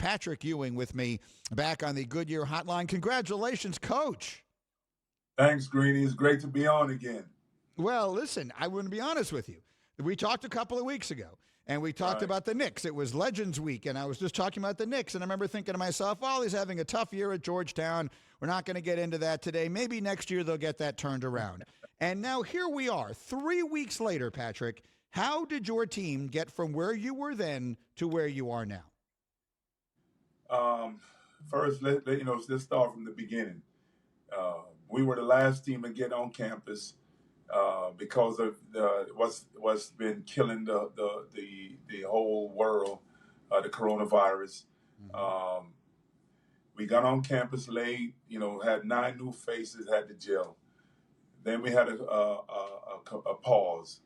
Patrick Ewing with me back on the Goodyear Hotline. Congratulations, Coach. Thanks, Greeny. It's great to be on again. Well, listen, I want to be honest with you. We talked a couple of weeks ago, and we talked about the Knicks. It was Legends Week, and I was just talking about the Knicks, and I remember thinking to myself, well, he's having a tough year at Georgetown. We're not going to get into that today. Maybe next year they'll get that turned around. And now here we are, 3 weeks later, Patrick. How did your team get from where you were then to where you are now? First, let's start from the beginning. We were the last team to get on campus because of what's been killing the whole world, the coronavirus. Mm-hmm. We got on campus late. Had 9 new faces, had to gel. Then we had a pause.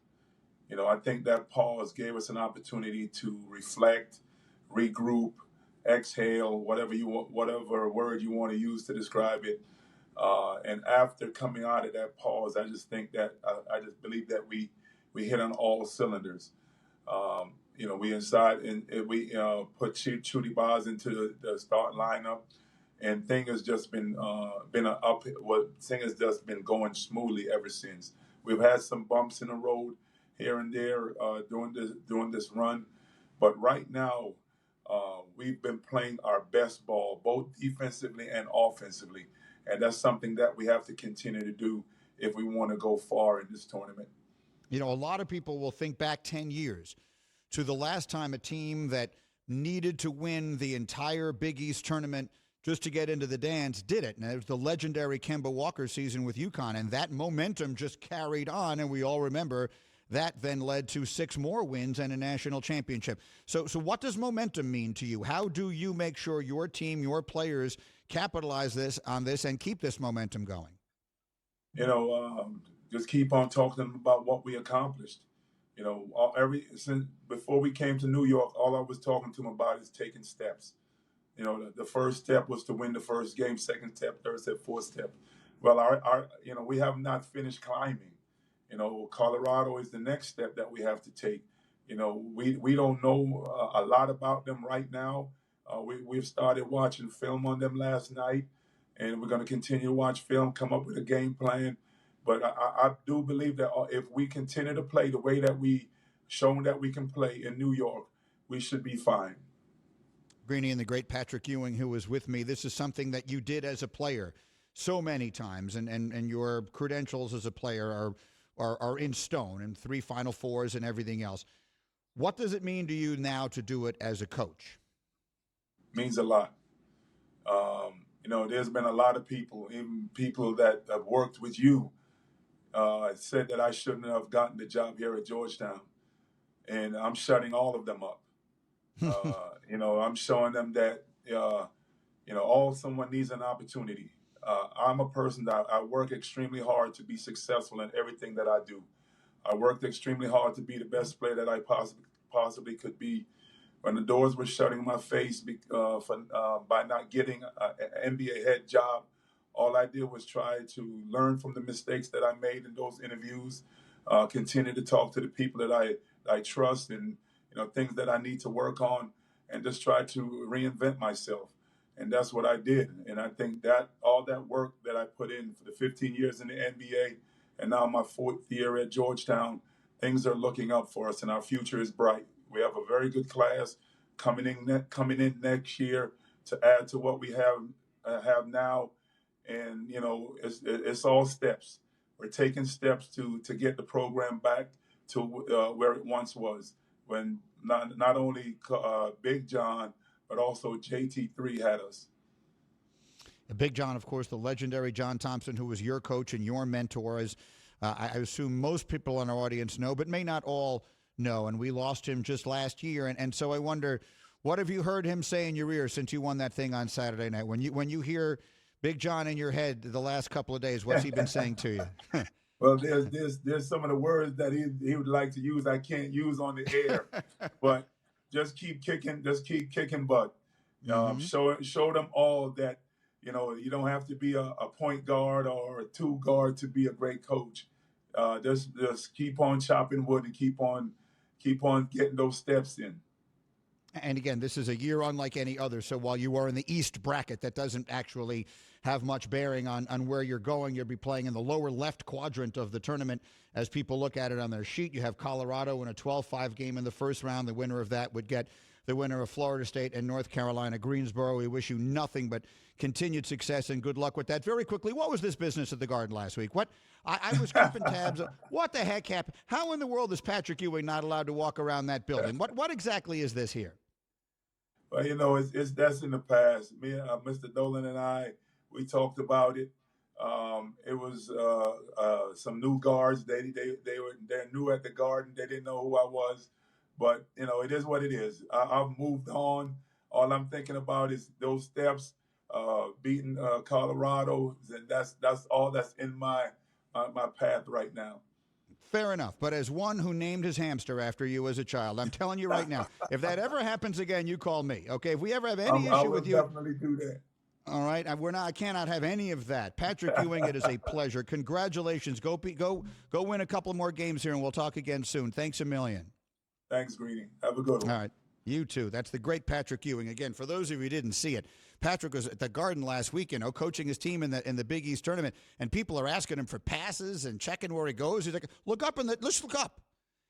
I think that pause gave us an opportunity to reflect, regroup, exhale, whatever word you want to use to describe it. And after coming out of that pause, I just think that I just believe that we hit on all cylinders. We inside and we put Chudy Baz into the starting lineup, and thing has just been thing has just been going smoothly ever since. We've had some bumps in the road here and there during this run, but right now we've been playing our best ball, both defensively and offensively. And that's something that we have to continue to do if we want to go far in this tournament. A lot of people will think back 10 years to the last time a team that needed to win the entire Big East tournament just to get into the dance did it. And it was the legendary Kemba Walker season with UConn. And that momentum just carried on. And we all remember that then led to 6 more wins and a national championship. So what does momentum mean to you? How do you make sure your team, your players capitalize on this and keep this momentum going? Just keep on talking about what we accomplished. Since before we came to New York, all I was talking to them about is taking steps. The first step was to win the first game, second step, third step, fourth step. Well, we have not finished climbing. Colorado is the next step that we have to take. We don't know a lot about them right now. We've started watching film on them last night, and we're going to continue to watch film, come up with a game plan. But I do believe that if we continue to play the way that we shown that we can play in New York, we should be fine. Greeny and the great Patrick Ewing, who was with me, this is something that you did as a player so many times, and your credentials as a player are in stone, and 3 Final Fours and everything else. What does it mean to you now to do it as a coach? Means a lot. There's been a lot of people, even people that have worked with you, said that I shouldn't have gotten the job here at Georgetown, and I'm shutting all of them up. I'm showing them that someone needs an opportunity. I'm a person that I work extremely hard to be successful in everything that I do. I worked extremely hard to be the best player that I possibly could be. When the doors were shutting in my face by not getting an NBA head job, all I did was try to learn from the mistakes that I made in those interviews, continue to talk to the people that I trust, and things that I need to work on, and just try to reinvent myself. And that's what I did. And I think that all that work that I put in for the 15 years in the NBA, and now my 4th year at Georgetown, things are looking up for us, and our future is bright. We have a very good class coming in next year to add to what we have now, and it's all steps. We're taking steps to get the program back to where it once was, when not only Big John but also JT3 had us. Big John, of course, the legendary John Thompson, who was your coach and your mentor, as I assume most people in our audience know, but may not all know. And we lost him just last year. And so I wonder, what have you heard him say in your ear since you won that thing on Saturday night? When you hear Big John in your head the last couple of days, what's he been saying to you? Well, there's some of the words that he would like to use I can't use on the air, but just keep kicking butt. Show them all that you don't have to be a point guard or a 2 guard to be a great coach. Just keep on chopping wood and keep on getting those steps in. And again, this is a year unlike any other. So while you are in the East bracket, that doesn't actually have much bearing on where you're going. You'll be playing in the lower left quadrant of the tournament as people look at it on their sheet. You have Colorado in a 12-5 game in the first round. The winner of that would get the winner of Florida State and North Carolina Greensboro. We wish you nothing but continued success and good luck with that. Very quickly, what was this business at the Garden last week? What I was keeping tabs. What the heck happened? How in the world is Patrick Ewing not allowed to walk around that building? What exactly is this here? Well, it's that's in the past. Me, Mr. Dolan, and I, we talked about it. It was some new guards. They're new at the Garden. They didn't know who I was, but it is what it is. I've moved on. All I'm thinking about is those steps, beating Colorado, and that's all that's in my path right now. Fair enough. But as one who named his hamster after you as a child, I'm telling you right now, if that ever happens again, you call me. Okay? If we ever have any issue with you, I will definitely do that. All right, I cannot have any of that. Patrick Ewing, it is a pleasure. Congratulations. Go win a couple more games here, and we'll talk again soon. Thanks a million. Thanks, Greeny. Have a good one. All right, you too. That's the great Patrick Ewing. Again, for those of you who didn't see it, Patrick was at the Garden last week, coaching his team in the Big East tournament, and people are asking him for passes and checking where he goes. He's like, look up, let's look up.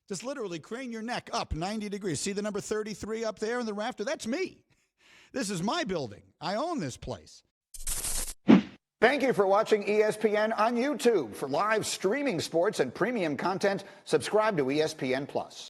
Just literally crane your neck up 90 degrees. See the number 33 up there in the rafter? That's me. This is my building. I own this place. Thank you for watching ESPN on YouTube. For live streaming sports and premium content, subscribe to ESPN+.